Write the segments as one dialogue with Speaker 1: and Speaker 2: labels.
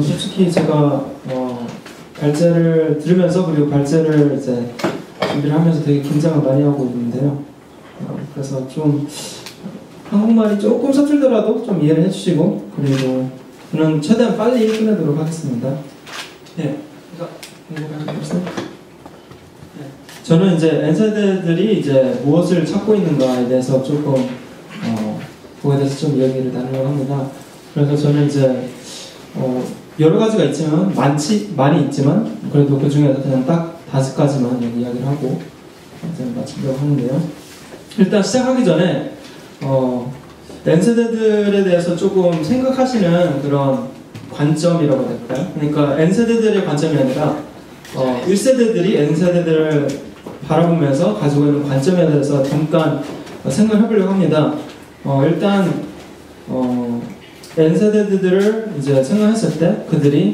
Speaker 1: 솔직히 제가 발제를 들으면서 그리고 발제를 이제 준비를 하면서 되게 긴장을 많이 하고 있는데요. 그래서 좀 한국말이 조금 서툴더라도 좀 이해를 해주시고, 그리고 저는 최대한 빨리 끝내도록 하겠습니다. 네, 저는 이제 N세대들이 이제 무엇을 찾고 있는가에 대해서 조금 그거에 대해서 좀 이야기를 나누려고 합니다. 그래서 저는 이제 여러 가지가 있지만 많이 있지만 그래도 그 중에서 그냥 딱 5가지만 이야기를 하고 이제 마치려고 하는데요. 일단 시작하기 전에 N세대들에 대해서 조금 생각하시는 그런 관점이라고 해야 될까요? 그러니까 N세대들의 관점이 아니라 1세대들이 N세대들을 바라보면서 가지고 있는 관점에 대해서 잠깐 생각을 해보려고 합니다. 일단 N세대들을 이제 생각했을 때 그들이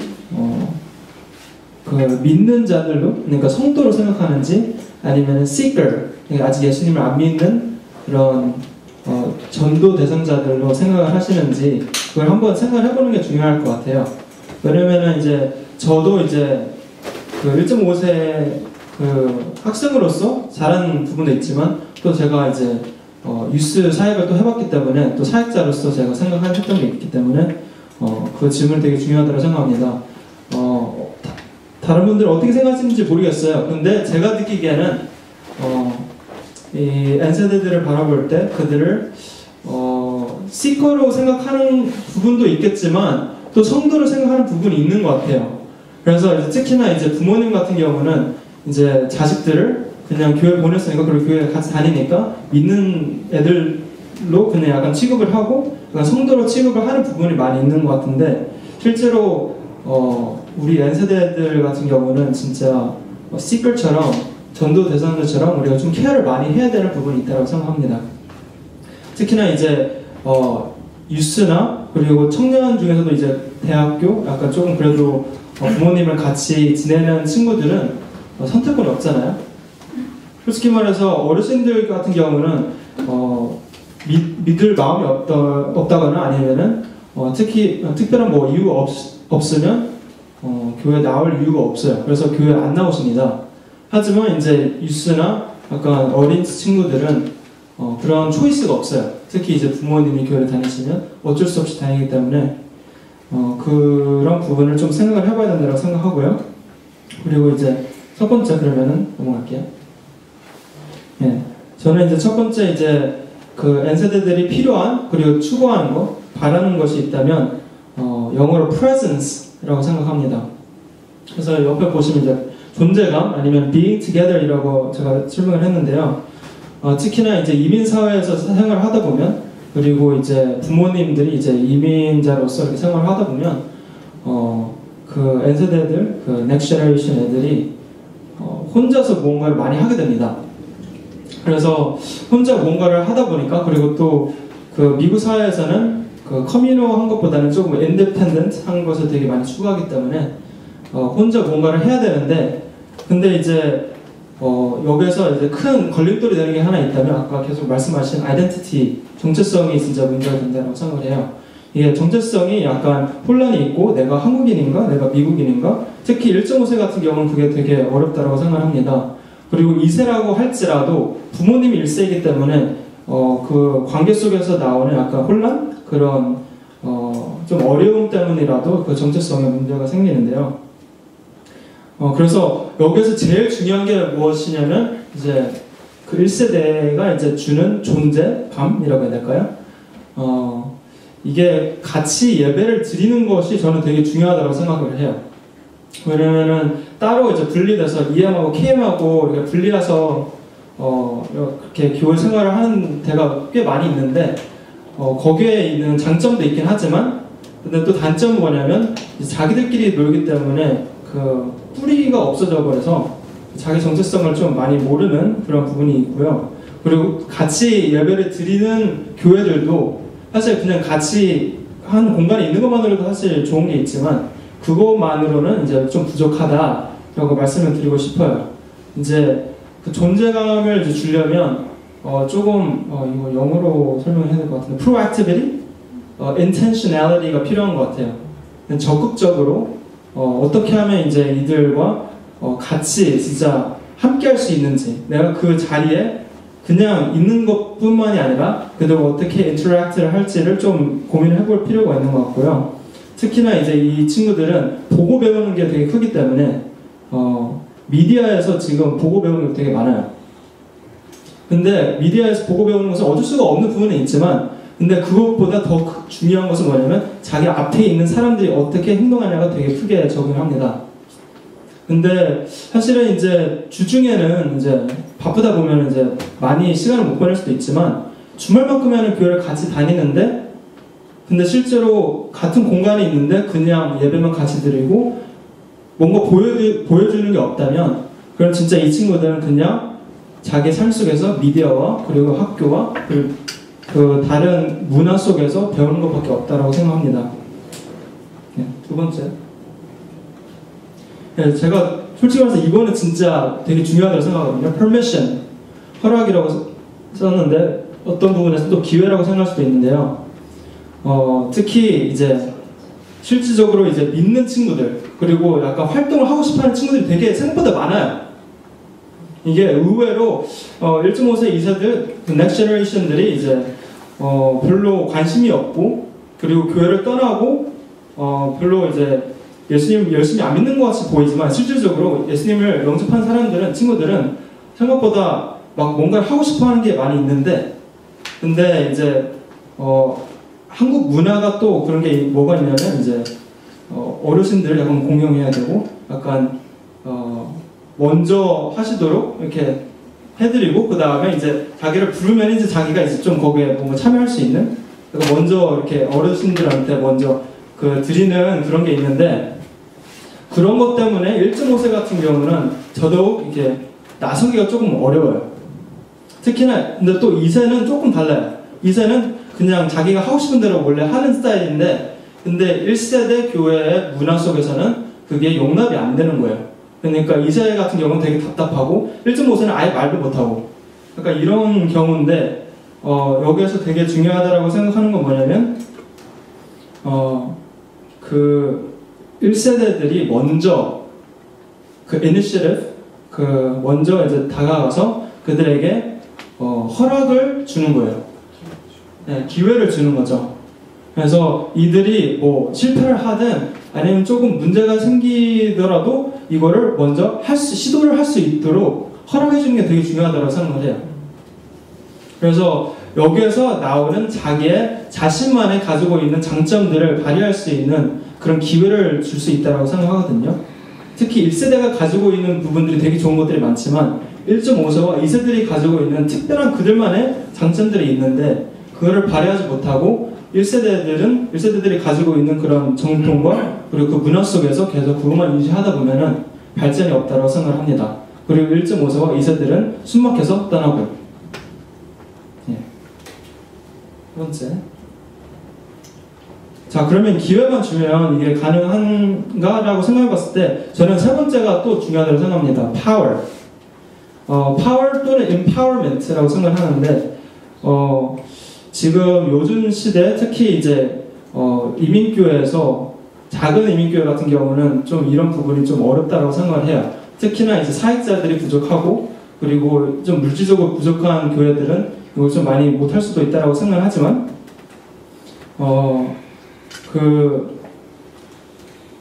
Speaker 1: 그 믿는 자들로, 그러니까 성도로 생각하는지 아니면 seeker, 그러니까 아직 예수님을 안 믿는 그런 전도 대상자들로 생각을 하시는지 그걸 한번 생각을 해보는 게 중요할 것 같아요. 왜냐면은 이제 저도 이제 그 1.5세 그 학생으로서 잘하는 부분도 있지만 또 제가 이제 유스 사역을 또 해봤기 때문에 또 사역자로서 제가 생각했던 게 있기 때문에 그 질문이 되게 중요하다고 생각합니다. 다른 분들은 어떻게 생각하시는지 모르겠어요. 근데 제가 느끼기에는 이 N세대들을 바라볼 때 그들을 시커로 생각하는 부분도 있겠지만 또 성도로 생각하는 부분이 있는 것 같아요. 그래서 이제 특히나 이제 부모님 같은 경우는 이제 자식들을 그냥 교회 보냈으니까 그리고 교회 같이 다니니까 믿는 애들로 그냥 약간 취급을 하고 약간 성도로 취급을 하는 부분이 많이 있는 것 같은데, 실제로 우리 N세대들 같은 경우는 진짜 시끌처럼 전도 대상자처럼 우리가 좀 케어를 많이 해야 되는 부분이 있다고 생각합니다. 특히나 이제 유스나 그리고 청년 중에서도 이제 대학교 약간 조금 그래도 부모님을 같이 지내는 친구들은 선택권이 없잖아요. 솔직히 말해서 어르신들 같은 경우는 믿을 마음이 없다거나 아니면은 특히 특별한 뭐 이유가 없으면 교회 나올 이유가 없어요. 그래서 교회 안 나오십니다. 하지만 이제 유스나 약간 어린 친구들은 그런 초이스가 없어요. 특히 이제 부모님이 교회를 다니시면 어쩔 수 없이 다니기 때문에 그런 부분을 좀 생각을 해봐야 된다고 생각하고요. 그리고 이제 첫 번째 그러면은 넘어갈게요. 네, 저는 이제 첫 번째 이제 그 N세대들이 필요한 그리고 추구하는 것, 바라는 것이 있다면 영어로 presence라고 생각합니다. 그래서 옆에 보시면 이제 존재감 아니면 being together이라고 제가 설명을 했는데요. 특히나 이제 이민 사회에서 생활을 하다 보면, 그리고 이제 부모님들이 이제 이민자로서 이렇게 생활을 하다 보면 그 N세대들, 그 넥스트 제너레이션 애들이 혼자서 뭔가를 많이 하게 됩니다. 그래서 혼자 뭔가를 하다 보니까, 그리고 또 그 미국 사회에서는 그 커뮤니한 것보다는 조금 인디펜던트 한 것을 되게 많이 추구하기 때문에 혼자 뭔가를 해야 되는데, 근데 이제 여기서 이제 큰 걸림돌이 되는 게 하나 있다면 아까 계속 말씀하신 아이덴티티, 정체성이 진짜 문제가 된다고 생각을 해요. 이게 정체성이 약간 혼란이 있고 내가 한국인인가 내가 미국인인가, 특히 1.5세 같은 경우는 그게 되게 어렵다고 생각합니다. 그리고 2세라고 할지라도 부모님이 1세이기 때문에 그 관계 속에서 나오는 약간 혼란? 그런 좀 어려움 때문이라도 그 정체성에 문제가 생기는데요. 그래서 여기서 제일 중요한 게 무엇이냐면 이제 그 1세대가 이제 주는 존재감이라고 해야 될까요? 이게 같이 예배를 드리는 것이 저는 되게 중요하다고 생각을 해요. 왜냐면은 따로 이제 분리돼서 EM하고 KM하고 이렇게 분리해서 그렇게 교회 생활을 하는 데가 꽤 많이 있는데 거기에 있는 장점도 있긴 하지만, 근데 또 단점은 뭐냐면 자기들끼리 놀기 때문에 그 뿌리가 없어져 버려서 자기 정체성을 좀 많이 모르는 그런 부분이 있고요. 그리고 같이 예배를 드리는 교회들도 사실 그냥 같이 한 공간에 있는 것만으로도 사실 좋은 게 있지만 그것만으로는 이제 좀 부족하다라고 말씀을 드리고 싶어요. 이제 그 존재감을 이제 주려면 조금 이거 영어로 설명해야 될 것 같은데 proactivity, intentionality가 필요한 것 같아요. 적극적으로 어떻게 하면 이제 이들과 같이 진짜 함께 할 수 있는지, 내가 그 자리에 그냥 있는 것뿐만이 아니라 그들 어떻게 인터랙트를 할지를 좀 고민을 해볼 필요가 있는 것 같고요. 특히나 이제 이 친구들은 보고 배우는 게 되게 크기 때문에 미디어에서 지금 보고 배우는 게 되게 많아요. 근데 미디어에서 보고 배우는 것은 어쩔 수가 없는 부분은 있지만, 근데 그것보다 더 중요한 것은 뭐냐면 자기 앞에 있는 사람들이 어떻게 행동하냐가 되게 크게 적용합니다. 근데 사실은 이제 주중에는 이제 바쁘다 보면 이제 많이 시간을 못 보낼 수도 있지만, 주말만큼에는 교회를 같이 다니는데, 근데 실제로 같은 공간에 있는데 그냥 예배만 같이 드리고 뭔가 보여주는 게 없다면, 그럼 진짜 이 친구들은 그냥 자기 삶 속에서 미디어와 그리고 학교와 그 다른 문화 속에서 배우는 것밖에 없다라고 생각합니다. 네, 두 번째. 네, 제가 솔직히 말해서 이거는 진짜 되게 중요하다고 생각하거든요. permission, 허락이라고 썼는데 어떤 부분에서 또 기회라고 생각할 수도 있는데요. 특히 이제 실질적으로 이제 믿는 친구들, 그리고 약간 활동을 하고 싶어하는 친구들이 되게 생각보다 많아요. 이게 의외로 1.5세, 2세들, 그 넥스트 제너레이션들이 이제 별로 관심이 없고, 그리고 교회를 떠나고 별로 이제 예수님 열심히 안 믿는 것 같이 보이지만, 실질적으로 예수님을 영접한 사람들은, 친구들은 생각보다 막 뭔가를 하고 싶어하는 게 많이 있는데, 근데 이제 한국 문화가 또 그런 게 뭐가 있냐면, 이제 어르신들을 약간 공경해야 되고, 약간 먼저 하시도록 이렇게 해드리고, 그 다음에 이제 자기를 부르면 이제 자기가 이제 좀 거기에 뭔가 참여할 수 있는, 그러니까 먼저 이렇게 어르신들한테 먼저 드리는 그런 게 있는데, 그런 것 때문에 1.5세 같은 경우는 더더욱 이렇게 나서기가 조금 어려워요. 특히나, 근데 또 2세는 조금 달라요. 2세는 그냥 자기가 하고 싶은 대로 원래 하는 스타일인데, 근데 1세대 교회의 문화 속에서는 그게 용납이 안 되는 거예요. 그러니까 2세 같은 경우는 되게 답답하고, 1.5세는 아예 말도 못하고, 그러니까 이런 경우인데, 여기에서 되게 중요하다고 생각하는 건 뭐냐면, 그 1세대들이 먼저 그 initiative, 먼저 이제 다가가서 그들에게 허락을 주는 거예요. 네, 기회를 주는 거죠. 그래서 이들이 뭐 실패를 하든 아니면 조금 문제가 생기더라도 이거를 먼저 시도를 할 수 있도록 허락해 주는 게 되게 중요하다고 생각을 해요. 그래서 여기에서 나오는 자기의 자신만의 가지고 있는 장점들을 발휘할 수 있는 그런 기회를 줄 수 있다고 생각하거든요. 특히 1세대가 가지고 있는 부분들이 되게 좋은 것들이 많지만 1.5세와 2세들이 가지고 있는 특별한 그들만의 장점들이 있는데, 그거를 발휘하지 못하고 1세대들이 가지고 있는 그런 정통과 그리고 그 문화 속에서 계속 그것만 유지하다 보면은 발전이 없다고 생각을 합니다. 그리고 1.5세와 2세들은 숨막혀서 떠나고요. 예. 두 번째. 자, 그러면 기회만 주면 이게 가능한가라고 생각해 봤을 때, 저는 세 번째가 또 중요하다고 생각합니다. power. power 또는 empowerment라고 생각을 하는데, 지금 요즘 시대, 특히 이제 이민교회에서, 작은 이민교회 같은 경우는 좀 이런 부분이 좀 어렵다고 생각을 해요. 특히나 이제 사역자들이 부족하고, 그리고 좀 물질적으로 부족한 교회들은 이걸 좀 많이 못할 수도 있다고 생각을 하지만,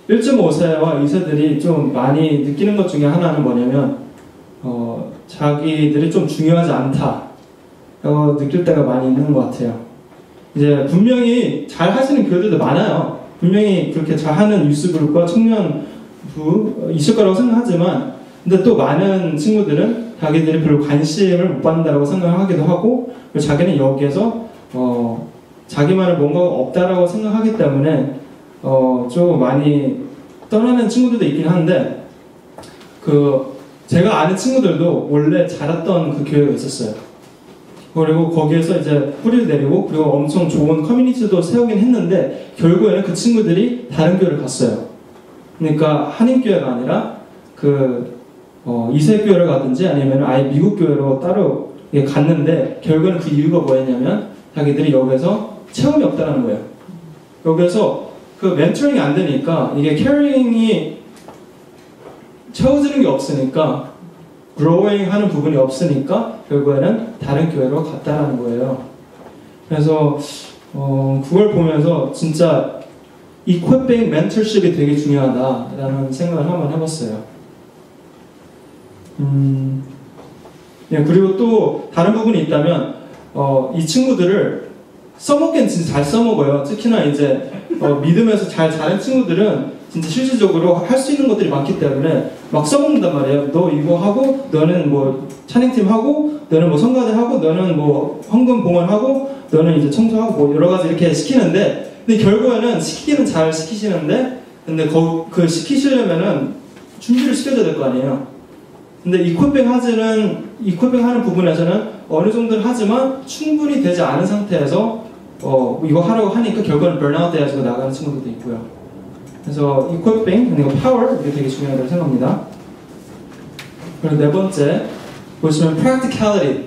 Speaker 1: 1.5세와 2세들이 좀 많이 느끼는 것 중에 하나는 뭐냐면, 자기들이 좀 중요하지 않다 느낄 때가 많이 있는 것 같아요. 이제 분명히 잘 하시는 교회들도 많아요. 분명히 그렇게 잘하는 유스그룹과 청년부 있을 거라고 생각하지만, 근데 또 많은 친구들은 자기들이 별로 관심을 못 받는다고 생각하기도 하고, 자기는 여기에서 자기만의 뭔가가 없다라고 생각하기 때문에 좀 많이 떠나는 친구들도 있긴 한데, 제가 아는 친구들도 원래 자랐던 그 교회가 있었어요. 그리고 거기에서 이제 뿌리를 내리고, 그리고 엄청 좋은 커뮤니티도 세우긴 했는데, 결국에는 그 친구들이 다른 교회를 갔어요. 그러니까 한인교회가 아니라 2세 교회를 가든지 아니면 아예 미국 교회로 따로 갔는데, 결국에는 그 이유가 뭐였냐면 자기들이 여기에서 체험이 없다는 거예요. 여기에서 그 멘토링이 안 되니까 이게 캐리잉이 채워지는 게 없으니까 growing 하는 부분이 없으니까 결국에는 다른 교회로 갔다라는 거예요. 그래서 그걸 보면서 진짜 equipping mentorship이 되게 중요하다라는 생각을 한번 해봤어요. 예, 그리고 또 다른 부분이 있다면 이 친구들을 써먹기는 진짜 잘 써먹어요. 특히나 이제 믿음에서 잘 자란 친구들은 진짜 실질적으로 할 수 있는 것들이 많기 때문에 막 써먹는단 말이에요. 너 이거 하고, 너는 뭐 찬양팀 하고, 너는 뭐 성가대 하고, 너는 뭐 헌금 봉헌하고, 너는 이제 청소하고 뭐 여러 가지 이렇게 시키는데, 근데 결국에는 시키기는 잘 시키시는데, 근데 그 시키시려면은 준비를 시켜줘야 될 거 아니에요. 근데 이퀄빙 하는 부분에서는 어느 정도는 하지만 충분히 되지 않은 상태에서 이거 하려고 하니까 결국에는 burnout 돼가지고 나가는 친구들도 있고요. 그래서 equipping, 그리고 power 이게 되게 중요하다고 생각합니다. 그리고 네 번째 보시면 practicality.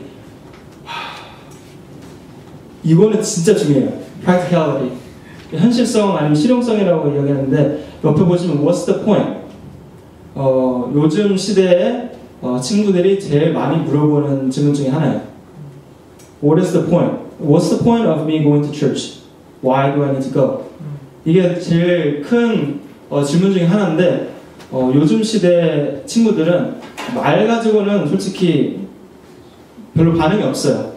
Speaker 1: 이거는 진짜 중요해요. practicality. 현실성 아니면 실용성이라고 이야기하는데 옆에 보시면 what's the point? 요즘 시대에 친구들이 제일 많이 물어보는 질문 중에 하나예요. What is the point? What's the point of me going to church? Why do I need to go? 이게 제일 큰 질문 중에 하나인데 요즘 시대 친구들은 말 가지고는 솔직히 별로 반응이 없어요.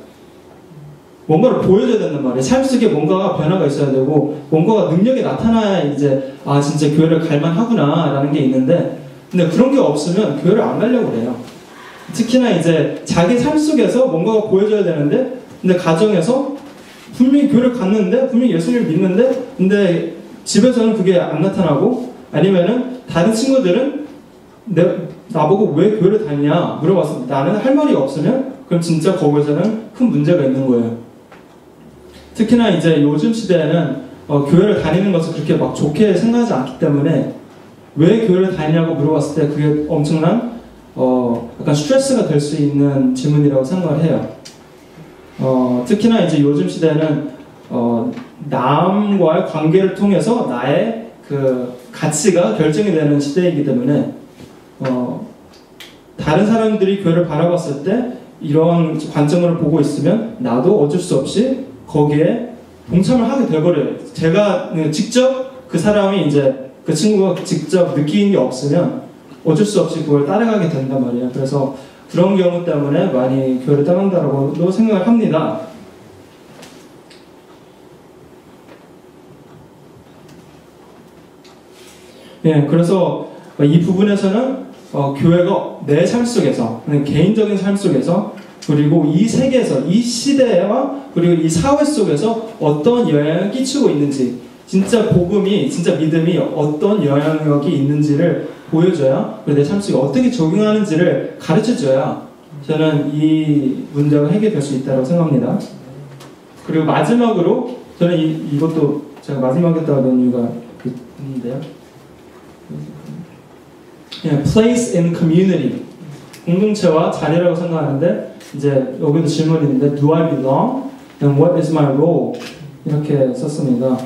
Speaker 1: 뭔가를 보여줘야 된단 말이에요. 삶 속에 뭔가가 변화가 있어야 되고 뭔가가 능력이 나타나야 이제 진짜 교회를 갈만하구나 라는 게 있는데 근데 그런 게 없으면 교회를 안 가려고 그래요. 특히나 이제 자기 삶 속에서 뭔가가 보여줘야 되는데 근데 가정에서 분명히 교회를 갔는데 분명히 예수님을 믿는데 근데 집에서는 그게 안 나타나고 아니면은 다른 친구들은 나보고 왜 교회를 다니냐 물어봤을 때 나는 할 말이 없으면 그럼 진짜 거기서는 큰 문제가 있는 거예요. 특히나 이제 요즘 시대에는 교회를 다니는 것을 그렇게 막 좋게 생각하지 않기 때문에 왜 교회를 다니냐고 물어봤을 때 그게 엄청난 약간 스트레스가 될 수 있는 질문이라고 생각을 해요. 특히나 이제 요즘 시대는 남과의 관계를 통해서 나의 그 가치가 결정이 되는 시대이기 때문에 다른 사람들이 교회를 바라봤을 때 이런 관점을 보고 있으면 나도 어쩔 수 없이 거기에 동참을 하게 돼버려요. 제가 직접 그 사람이 이제 그 친구가 직접 느끼는 게 없으면 어쩔 수 없이 그걸 따라가게 된단 말이에요. 그래서 그런 경우 때문에 많이 교회를 떠난다고 생각을 합니다. 예, 그래서 이 부분에서는 교회가 내 삶 속에서, 개인적인 삶 속에서, 그리고 이 세계에서, 이 시대와 그리고 이 사회 속에서 어떤 영향을 끼치고 있는지, 진짜 복음이, 진짜 믿음이 어떤 영향력이 있는지를 보여줘야, 그리고 내 삶 속에 어떻게 적용하는지를 가르쳐줘야 저는 이 문제가 해결될 수 있다고 생각합니다. 그리고 마지막으로 저는 이것도 제가 마지막에 넣은 이유가 있는데요. place in community, 공동체와 자리라고 생각하는데 이제 여기도 질문이 있는데 Do I belong? And what is my role? 이렇게 썼습니다.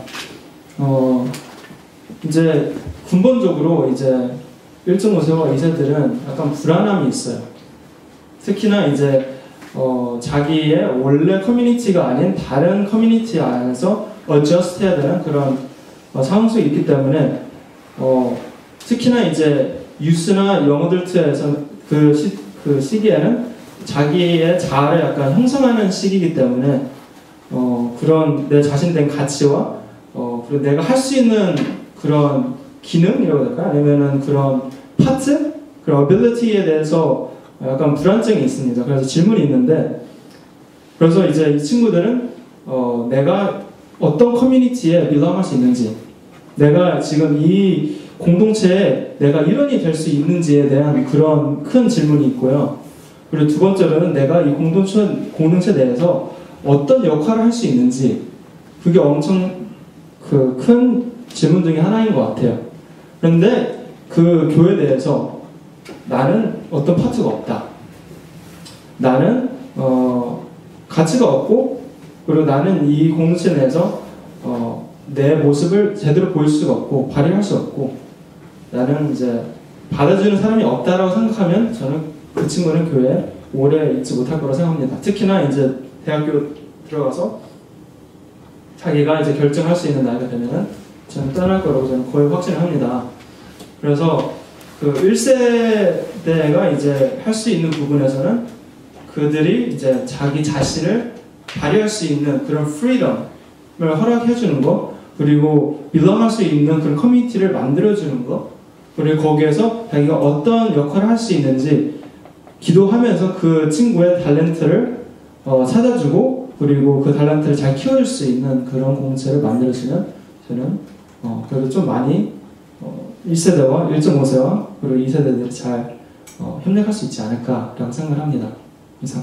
Speaker 1: 이제 근본적으로 이제 1.5세와 2세들은 약간 불안함이 있어요. 특히나 이제 자기의 원래 커뮤니티가 아닌 다른 커뮤니티 안에서 adjust 해야 되는 그런 상황 속에 있기 때문에 특히나 이제 유스나 영어들트에서 그 시기에는 자기의 자아를 약간 형성하는 시기이기 때문에 그런 내 자신된 가치와 그리고 내가 할 수 있는 그런 기능이라고 해야 될까요? 아니면은 그런 파트, 그런 ability에 대해서 약간 불안증이 있습니다. 그래서 질문이 있는데 그래서 이제 이 친구들은 내가 어떤 커뮤니티에 belong할 수 있는지, 내가 지금 이 공동체에 내가 일원이 될 수 있는지에 대한 그런 큰 질문이 있고요. 그리고 두 번째로는 내가 이 공동체 내에서 어떤 역할을 할 수 있는지, 그게 엄청 그 큰 질문 중에 하나인 것 같아요. 그런데 그 교회 내에서 나는 어떤 파트가 없다. 나는 가치가 없고, 그리고 나는 이 공동체 내에서 내 모습을 제대로 보일 수가 없고 발휘할 수 없고 나는 이제 받아주는 사람이 없다라고 생각하면 저는 그 친구는 교회에 오래 있지 못할 거라고 생각합니다. 특히나 이제 대학교 들어가서 자기가 이제 결정할 수 있는 나이가 되면은 저는 떠날 거라고 저는 거의 확신을 합니다. 그래서 그 1세대가 이제 할 수 있는 부분에서는 그들이 이제 자기 자신을 발휘할 수 있는 그런 프리덤을 허락해 주는 거, 그리고 빌런할 수 있는 그런 커뮤니티를 만들어 주는 거, 그리고 거기에서 자기가 어떤 역할을 할 수 있는지 기도하면서 그 친구의 탤런트를 찾아주고, 그리고 그 탤런트를 잘 키워줄 수 있는 그런 공동체를 만들어주면 저는 그래도 좀 많이 1세대와 1.5세와 그리고 2세대들이 잘 협력할 수 있지 않을까라고 생각을 합니다. 이상.